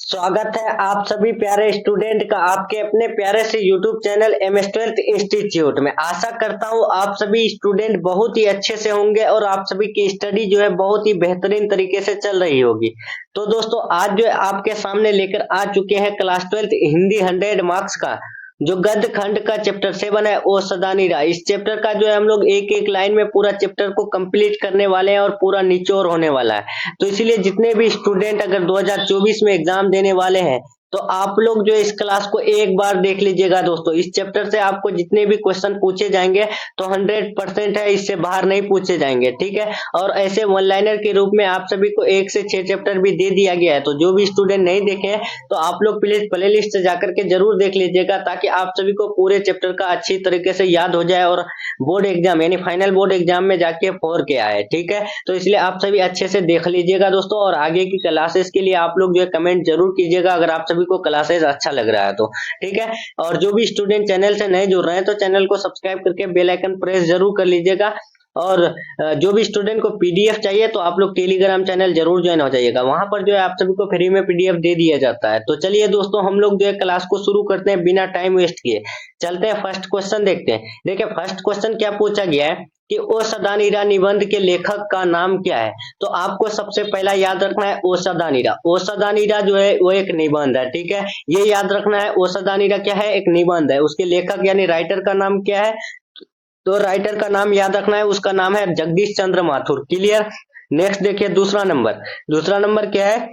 स्वागत है आप सभी प्यारे स्टूडेंट का आपके अपने प्यारे से यूट्यूब चैनल MS12 इंस्टीट्यूट में। आशा करता हूँ आप सभी स्टूडेंट बहुत ही अच्छे से होंगे और आप सभी की स्टडी जो है बहुत ही बेहतरीन तरीके से चल रही होगी। तो दोस्तों आज जो है आपके सामने लेकर आ चुके हैं क्लास 12 हिंदी 100 मार्क्स का जो गद्य खंड का चैप्टर 7 है ओ सदा नीरा। इस चैप्टर का जो है हम लोग एक एक लाइन में पूरा चैप्टर को कंप्लीट करने वाले हैं और पूरा निचोड़ होने वाला है। तो इसीलिए जितने भी स्टूडेंट अगर 2024 में एग्जाम देने वाले हैं तो आप लोग जो इस क्लास को एक बार देख लीजिएगा दोस्तों। इस चैप्टर से आपको जितने भी क्वेश्चन पूछे जाएंगे तो 100% है, इससे बाहर नहीं पूछे जाएंगे, ठीक है। और ऐसे वन लाइनर के रूप में आप सभी को 1 से 6 चैप्टर भी दे दिया गया है। तो जो भी स्टूडेंट नहीं देखे हैं तो आप लोग प्लीज प्ले लिस्ट से जाकर के जरूर देख लीजिएगा ताकि आप सभी को पूरे चैप्टर का अच्छी तरीके से याद हो जाए और बोर्ड एग्जाम यानी फाइनल बोर्ड एग्जाम में जाके 4 के आए, ठीक है। तो इसलिए आप सभी अच्छे से देख लीजिएगा दोस्तों और आगे की क्लासेस के लिए आप लोग जो है कमेंट जरूर कीजिएगा अगर आप सभी को क्लासेस अच्छा लग रहा है तो, ठीक है। और जो भी स्टूडेंट चैनल से नए जुड़ रहे हैं तो चैनल को सब्सक्राइब करके बेल आइकन प्रेस जरूर कर लीजिएगा। और जो भी स्टूडेंट को पीडीएफ चाहिए तो आप लोग टेलीग्राम चैनल जरूर ज्वाइन हो जाइएगा, वहां पर जो है आप सभी को फ्री में पीडीएफ दे दिया जाता है। तो चलिए दोस्तों हम लोग जो है क्लास को शुरू करते हैं बिना टाइम वेस्ट किए। चलते हैं फर्स्ट क्वेश्चन देखते हैं। देखिए फर्स्ट क्वेश्चन क्या पूछा गया है कि ओ सदा नीरा निबंध के लेखक का नाम क्या है। तो आपको सबसे पहला याद रखना है ओ सदा नीरा। ओ सदा नीरा जो है वो एक निबंध है, ठीक है। ये याद रखना है ओ सदा नीरा क्या है, एक निबंध है। उसके लेखक यानी राइटर का नाम क्या है, तो राइटर का नाम याद रखना है, उसका नाम है जगदीश चंद्र माथुर। क्लियर। नेक्स्ट देखिए दूसरा नंबर। दूसरा नंबर क्या है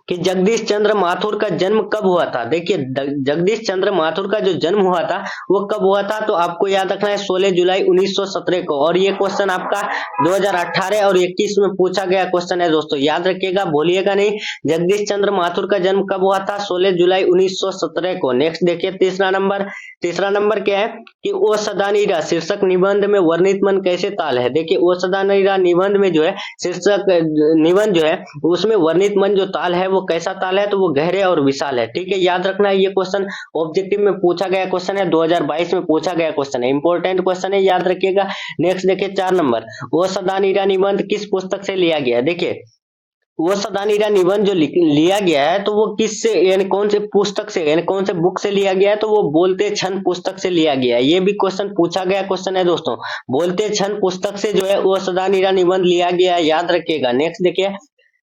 कि जगदीश चंद्र माथुर का जन्म कब हुआ था। देखिए जगदीश चंद्र माथुर का जो जन्म हुआ था वो कब हुआ था, तो आपको याद रखना है 16 जुलाई 1917 को। और ये क्वेश्चन आपका 2018 और 21 में पूछा गया क्वेश्चन है दोस्तों, याद रखिएगा, भूलिएगा नहीं। जगदीश चंद्र माथुर का जन्म कब हुआ था, 16 जुलाई 1917 को। नेक्स्ट देखिए तीसरा नंबर। तीसरा नंबर क्या है कि ओ सदा नीरा शीर्षक निबंध में वर्णित मन कैसे ताल है। देखिए ओ सदा नीरा निबंध में जो है शीर्षक निबंध जो है उसमें वर्णित मन जो ताल है वो कैसा ताल है, तो वो गहरे और विशाल है, ठीक है। याद रखना है ये क्वेश्चन ऑब्जेक्टिव में पूछा गया क्वेश्चन है, 2022 में पूछा गया क्वेश्चन है, इंपॉर्टेंट क्वेश्चन है, याद रखिएगा। नेक्स्ट देखिए 4 नंबर। वो सदा नीरा निबंध किस पुस्तक से लिया गया। देखिए वो सदा नीरा निबंध जो लिया गया है तो वो किस से यानी कौन से पुस्तक से यानी कौन से बुक से लिया गया है, तो वो बोलते क्षण पुस्तक से लिया गया है। ये भी क्वेश्चन पूछा गया क्वेश्चन है दोस्तों, बोलते क्षण पुस्तक से जो है वो सदा नीरा निबंध लिया गया है, याद रखिएगा। नेक्स्ट देखिए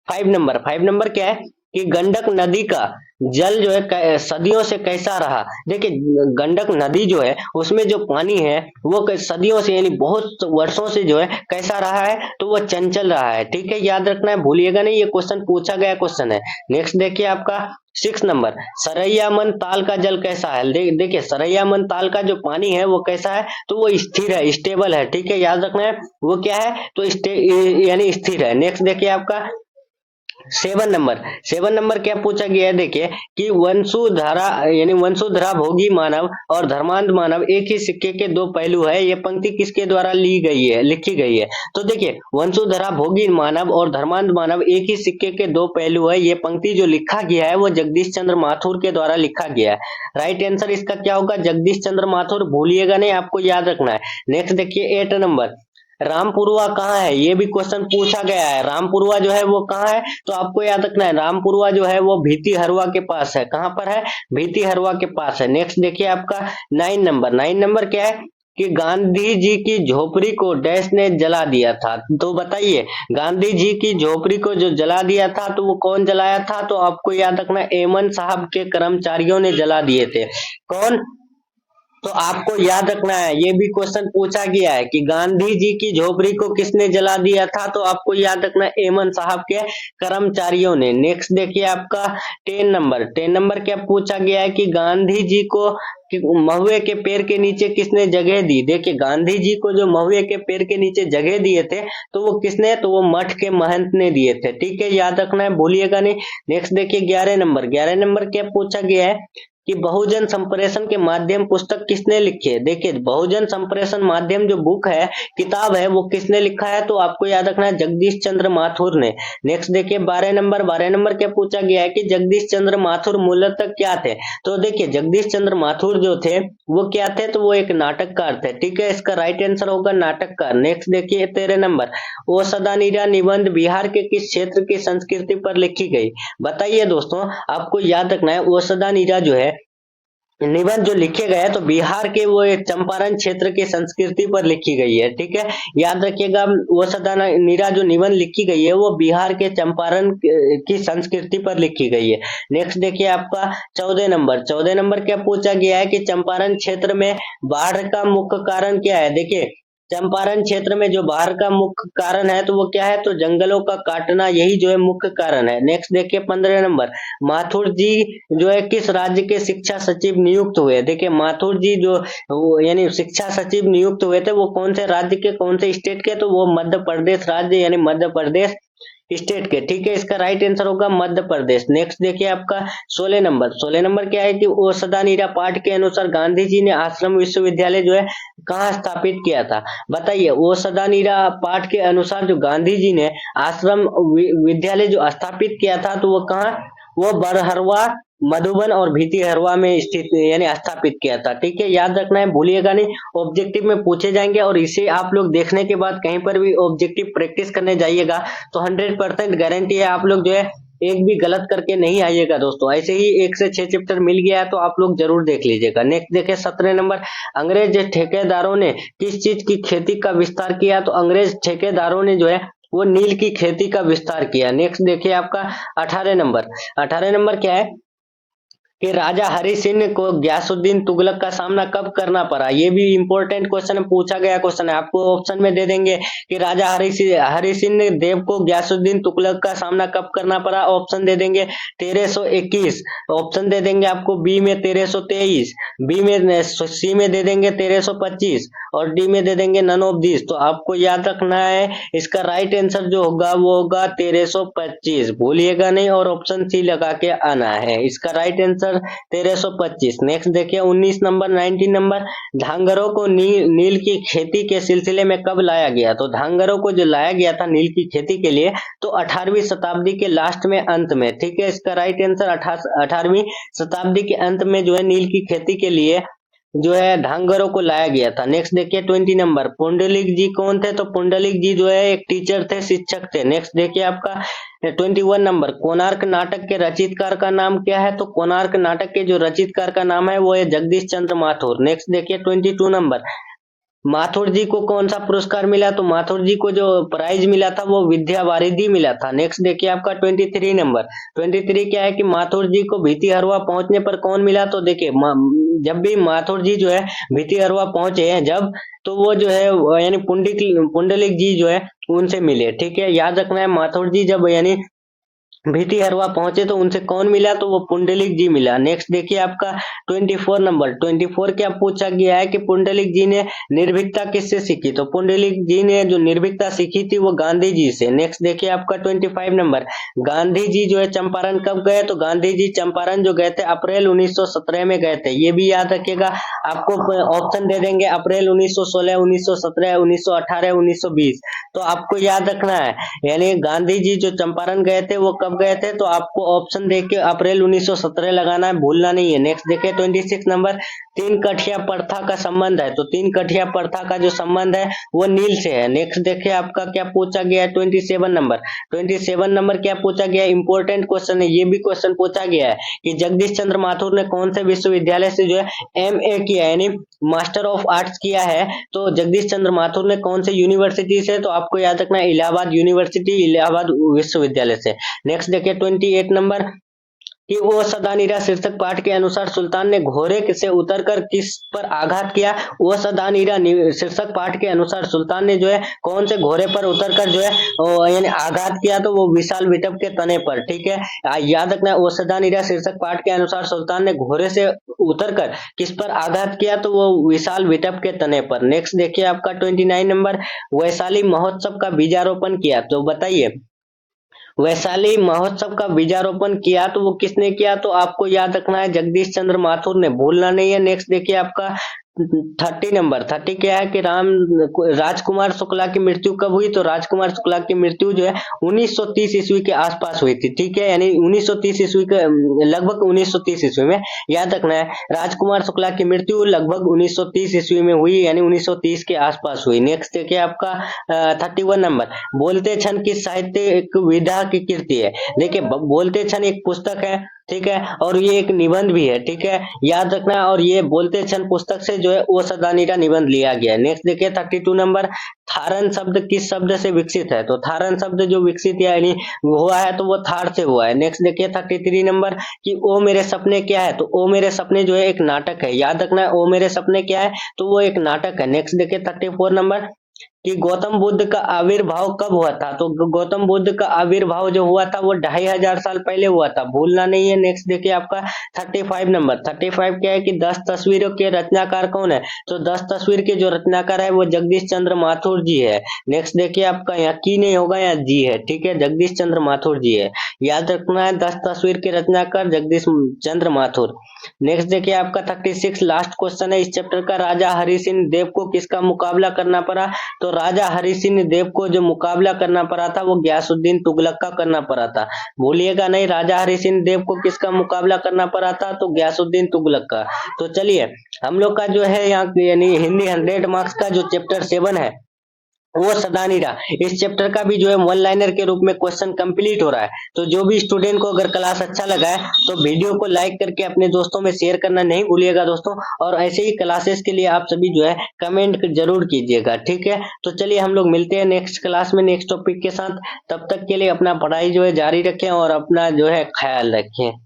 5 नंबर। 5 नंबर क्या है कि गंडक नदी का जल जो है सदियों से कैसा रहा। देखिए गंडक नदी जो है उसमें जो पानी है वो सदियों से यानी बहुत वर्षों से जो है कैसा रहा है, तो वो चंचल रहा है, ठीक है। याद रखना है, भूलिएगा नहीं, ये क्वेश्चन पूछा गया क्वेश्चन है। नेक्स्ट देखिए आपका 6 नंबर। सरैया मन ताल का जल कैसा है। देखिए सरैया मन ताल का जो पानी है वो कैसा है, तो वो स्थिर है, स्टेबल है, ठीक है। याद रखना है वो क्या है, तो यानी स्थिर है। नेक्स्ट देखिए आपका 7 नंबर। 7 नंबर क्या पूछा गया है, देखिए कि वंशुधरा यानी वंशुधरा भोगी मानव और धर्मांध मानव एक ही सिक्के के दो पहलू है, ये पंक्ति किसके द्वारा ली गई है, लिखी गई है। तो देखिए वंशुधरा भोगी मानव और धर्मांध मानव एक ही सिक्के के दो पहलू है, ये पंक्ति जो लिखा गया है वो जगदीश चंद्र माथुर के द्वारा लिखा गया है। राइट आंसर इसका क्या होगा, जगदीश चंद्र माथुर, भूलिएगा नहीं, आपको याद रखना है। नेक्स्ट देखिए 8 नंबर। रामपुरवा कहाँ है, ये भी क्वेश्चन पूछा गया है। रामपुरवा जो है वो कहाँ है, तो आपको याद रखना है रामपुरवा जो है वो भीती हरवा के पास है। कहाँ पर है, भीती हरवा के पास है। नेक्स्ट देखिए आपका 9 नंबर। 9 नंबर क्या है कि गांधी जी की झोपड़ी को डैश ने जला दिया था। तो बताइए गांधी जी की झोपड़ी को जो जला दिया था तो वो कौन जलाया था, तो आपको याद रखना है एमन साहब के कर्मचारियों ने जला दिए थे। कौन, तो आपको याद रखना है, ये भी क्वेश्चन पूछा गया है कि गांधी जी की झोपड़ी को किसने जला दिया था, तो आपको याद रखना है एमन साहब के कर्मचारियों ने। नेक्स्ट देखिए आपका 10 नंबर। 10 नंबर क्या पूछा गया है कि गांधी जी को महुए के पेड़ के नीचे किसने जगह दी। देखिए गांधी जी को जो महुए के पेड़ के नीचे जगह दिए थे तो वो किसने, तो वो मठ के महंत ने दिए थे, ठीक है। याद रखना है, भूलिएगा नहीं। नेक्स्ट देखिए 11 नंबर। 11 नंबर क्या पूछा गया है कि बहुजन संप्रेषण के माध्यम पुस्तक किसने लिखी है। देखिए बहुजन संप्रेषण माध्यम जो बुक है, किताब है, वो किसने लिखा है, तो आपको याद रखना है जगदीश चंद्र माथुर ने। नेक्स्ट देखिए 12 नंबर क्या पूछा गया है कि जगदीश चंद्र माथुर मूलतः क्या थे। तो देखिए जगदीश चंद्र माथुर जो थे वो क्या थे, तो वो एक नाटककार थे। ठीक है, इसका राइट आंसर होगा नाटककार। नेक्स्ट देखिए 13 नंबर, ओ सदानीरा निबंध बिहार के किस क्षेत्र की संस्कृति पर लिखी गई। बताइए दोस्तों, आपको याद रखना है ओ सदानीरा जो है निबंध जो लिखे गए हैं तो बिहार के वो एक चंपारण क्षेत्र की संस्कृति पर लिखी गई है। ठीक है, याद रखिएगा वो सदानीरा जो निबंध लिखी गई है वो बिहार के चंपारण की संस्कृति पर लिखी गई है। नेक्स्ट देखिए आपका 14 नंबर क्या पूछा गया है कि चंपारण क्षेत्र में बाढ़ का मुख्य कारण क्या है। देखिए चंपारण क्षेत्र में जो बाढ़ का मुख्य कारण है तो वो क्या है, तो जंगलों का काटना, यही जो है मुख्य कारण है। नेक्स्ट देखिए 15 नंबर, माथुर जी जो है किस राज्य के शिक्षा सचिव नियुक्त हुए। देखिए माथुर जी जो यानी शिक्षा सचिव नियुक्त हुए थे वो कौन से राज्य के, कौन से स्टेट के, तो वो मध्य प्रदेश राज्य यानी मध्य प्रदेश स्टेट के। ठीक है, इसका राइट आंसर होगा मध्य प्रदेश। नेक्स्ट देखिए आपका 16 नंबर क्या है कि ओ सदानीरा पाठ के अनुसार गांधी जी ने आश्रम विश्वविद्यालय जो है कहाँ स्थापित किया था। बताइए ओ सदानीरा पाठ के अनुसार जो गांधी जी ने आश्रम विद्यालय जो स्थापित किया था तो वो कहाँ, वो बरहरवा, मधुबन और भीतिहरवा में स्थित यानी स्थापित किया था। ठीक है, याद रखना है, भूलिएगा नहीं, ऑब्जेक्टिव में पूछे जाएंगे और इसे आप लोग देखने के बाद कहीं पर भी ऑब्जेक्टिव प्रैक्टिस करने जाइएगा तो 100% गारंटी है आप लोग जो है एक भी गलत करके नहीं आइएगा दोस्तों। ऐसे ही 1 से 6 चैप्टर मिल गया है तो आप लोग जरूर देख लीजिएगा। नेक्स्ट देखिए 17 नंबर, अंग्रेज ठेकेदारों ने किस चीज की खेती का विस्तार किया। तो अंग्रेज ठेकेदारों ने जो है वो नील की खेती का विस्तार किया। नेक्स्ट देखिए आपका 18 नंबर क्या है कि राजा हरि सिंह को गयासुद्दीन तुगलक का सामना कब करना पड़ा। ये भी इंपॉर्टेंट क्वेश्चन पूछा गया क्वेश्चन है, आपको ऑप्शन में दे देंगे कि राजा हरि सिंह देव को गयासुद्दीन तुगलक का सामना कब करना पड़ा। ऑप्शन दे देंगे 1321, ऑप्शन दे देंगे आपको बी में 1323, बी में सी में दे देंगे 1325 और डी में दे देंगे नन ऑफ दिस। तो आपको याद रखना है इसका राइट आंसर जो होगा वो होगा 1325, भूलिएगा नहीं और ऑप्शन सी लगा के आना है। इसका राइट आंसर 1325। नेक्स्ट देखिए 19 नंबर, धांगरों को नील की खेती के सिलसिले में कब लाया गया। तो धांगरों को जो लाया गया था नील की खेती के लिए तो 18वीं शताब्दी के लास्ट में, अंत में। ठीक है, इसका राइट आंसर 18वीं शताब्दी के अंत में जो है नील की खेती के लिए जो है धांगरों को लाया गया था। नेक्स्ट देखिए 20 नंबर, पुंडलिक जी कौन थे। तो पुंडलिक जी जो है एक टीचर थे, शिक्षक थे। नेक्स्ट देखिए आपका 21 नंबर, कोणार्क नाटक के रचितकार का नाम क्या है। तो कोणार्क नाटक के जो रचितकार का नाम है वो है जगदीश चंद्र माथुर। नेक्स्ट देखिए 22 नंबर, माथुर जी को कौन सा पुरस्कार मिला। तो माथुर जी को जो प्राइज मिला था वो विद्या वारिधि मिला था। नेक्स्ट देखिए आपका 23 नंबर, 23 क्या है कि माथुर जी को भीतिहरवा पहुंचने पर कौन मिला। तो देखिए जब भी माथुर जी जो है भीतिहरवा पहुंचे हैं जब, तो वो जो है यानी पुंडलिक जी जो है उनसे मिले। ठीक है, याद रखना है माथुर जी जब यानी भीतिहरवा पहुंचे तो उनसे कौन मिला, तो वो पुंडलिक जी मिला। नेक्स्ट देखिए आपका 24 नंबर, 24 क्या पूछा गया है कि पुंडलिक जी ने निर्भीकता किससे सीखी। तो पुंडलिक जी ने जो निर्भीकता सीखी थी वो गांधी जी से। नेक्स्ट देखिए आपका 25 नंबर, गांधी जी जो है चंपारण कब गए। तो गांधी जी चंपारण जो गए थे अप्रैल 1917 में गए थे। ये भी याद रखिएगा, आपको ऑप्शन दे देंगे अप्रैल 1916, 1917, 1918, 1920। तो आपको याद रखना है यानी गांधी जी जो चंपारण गए थे वो कब गए थे, तो आपको ऑप्शन देख के अप्रैल 1917 लगाना है, भूलना नहीं है। नेक्स्ट देखिए 26 नंबर, तीन कठिया प्रथा का संबंध है। तो तीन कठिया प्रथा का जो संबंध है वो नील से है। नेक्स्ट देखिए आपका क्या पूछा गया है 27 नंबर, 27 नंबर क्या पूछा गया है, इंपॉर्टेंट क्वेश्चन है। ये भी क्वेश्चन पूछा गया है कि जगदीश चंद्र माथुर ने कौन से विश्वविद्यालय से जो है MA किया यानी मास्टर ऑफ आर्ट्स किया है। तो जगदीश चंद्र माथुर ने कौन से यूनिवर्सिटी से, तो आपको याद रखना है इलाहाबाद यूनिवर्सिटी, इलाहाबाद विश्वविद्यालय से। नेक्स्ट देखिए 28 नंबर कि वो सदानीरा शीर्षक पाठ के अनुसार सुल्तान ने घोड़े से उतरकर किस पर आघात किया। वो सदानीरा शीर्षक पाठ के अनुसार सुल्तान ने जो है कौन से घोड़े पर उतरकर जो है यानी आघात किया, तो वो विशाल विटप के तने पर। ठीक है, याद रखना है वो सदानीरा शीर्षक पाठ के अनुसार सुल्तान ने घोड़े से उतरकर किस पर आघात किया, तो वो विशाल विटप के तने पर। नेक्स्ट देखिए आपका 29 नंबर, वैशाली महोत्सव का बीजारोपण किया। तो बताइए वैशाली महोत्सव का बीजारोपण किया तो वो किसने किया, तो आपको याद रखना है जगदीश चंद्र माथुर ने, भूलना नहीं है। नेक्स्ट देखिए आपका 30 नंबर 30 क्या है कि राजकुमार शुक्ला की मृत्यु कब हुई, तो राजकुमार शुक्ला की मृत्यु जो है 1930 ईस्वी के आसपास हुई थी, ठीक है, यानी 1930 ईस्वी के लगभग 1930 ईस्वी में, याद रखना है राजकुमार शुक्ला की मृत्यु लगभग 1930 ईस्वी में हुई, यानी 1930 के आसपास हुई। नेक्स्ट देखिए आपका 31 नंबर, बोलते क्षण किस साहित्यिक विधा की कृति है। देखिए बोलते क्षण एक पुस्तक है, ठीक है, और ये एक निबंध भी है, ठीक है, याद रखना। और ये बोलते क्षण पुस्तक से जो है वो सदानी का निबंध लिया गया है। नेक्स्ट देखिए 32 नंबर, थारन शब्द किस शब्द से विकसित है, तो थारन शब्द जो विकसित यानी हुआ है तो वो थार से हुआ है। नेक्स्ट देखिए 33 नंबर कि ओ मेरे सपने क्या है, तो ओ मेरे सपने जो है एक नाटक है, याद रखना है ओ मेरे सपने क्या है, तो वो एक नाटक है। नेक्स्ट देखिए 34 नंबर कि गौतम बुद्ध का आविर्भाव कब हुआ था, तो गौतम बुद्ध का आविर्भाव जो हुआ था वो 2500 साल पहले हुआ था, भूलना नहीं है। नेक्स्ट देखिए आपका 35 नंबर, 35 क्या है कि 10 तस्वीरों के रचनाकार कौन है, तो 10 तस्वीर के जो रचनाकार है वो जगदीश चंद्र माथुर जी है। नेक्स्ट देखिए आपका यहाँ की नहीं होगा, यहाँ जी है, ठीक है, जगदीश चंद्र माथुर जी है, याद रखना है 10 तस्वीर के रचनाकार जगदीश चंद्र माथुर। नेक्स्ट देखिए आपका 36 लास्ट क्वेश्चन है इस चैप्टर का, राजा हरि सिंह देव को किसका मुकाबला करना पड़ा, तो राजा हरि सिंह देव को जो मुकाबला करना पड़ा था वो गयासुद्दीन तुगलक का करना पड़ा था, भूलिएगा नहीं, राजा हरि सिंह देव को किसका मुकाबला करना पड़ा था, तो गयासुद्दीन तुगलक का। तो चलिए हम लोग का जो है यहाँ यानी हिंदी 100 मार्क्स का जो चैप्टर 7 है वो सदानी रहा, इस चैप्टर का भी जो है वन लाइनर के रूप में क्वेश्चन कंप्लीट हो रहा है। तो जो भी स्टूडेंट को अगर क्लास अच्छा लगा है तो वीडियो को लाइक करके अपने दोस्तों में शेयर करना नहीं भूलिएगा दोस्तों, और ऐसे ही क्लासेस के लिए आप सभी जो है कमेंट जरूर कीजिएगा, ठीक है। तो चलिए हम लोग मिलते हैं नेक्स्ट क्लास में नेक्स्ट टॉपिक के साथ, तब तक के लिए अपना पढ़ाई जो है जारी रखें और अपना जो है ख्याल रखें।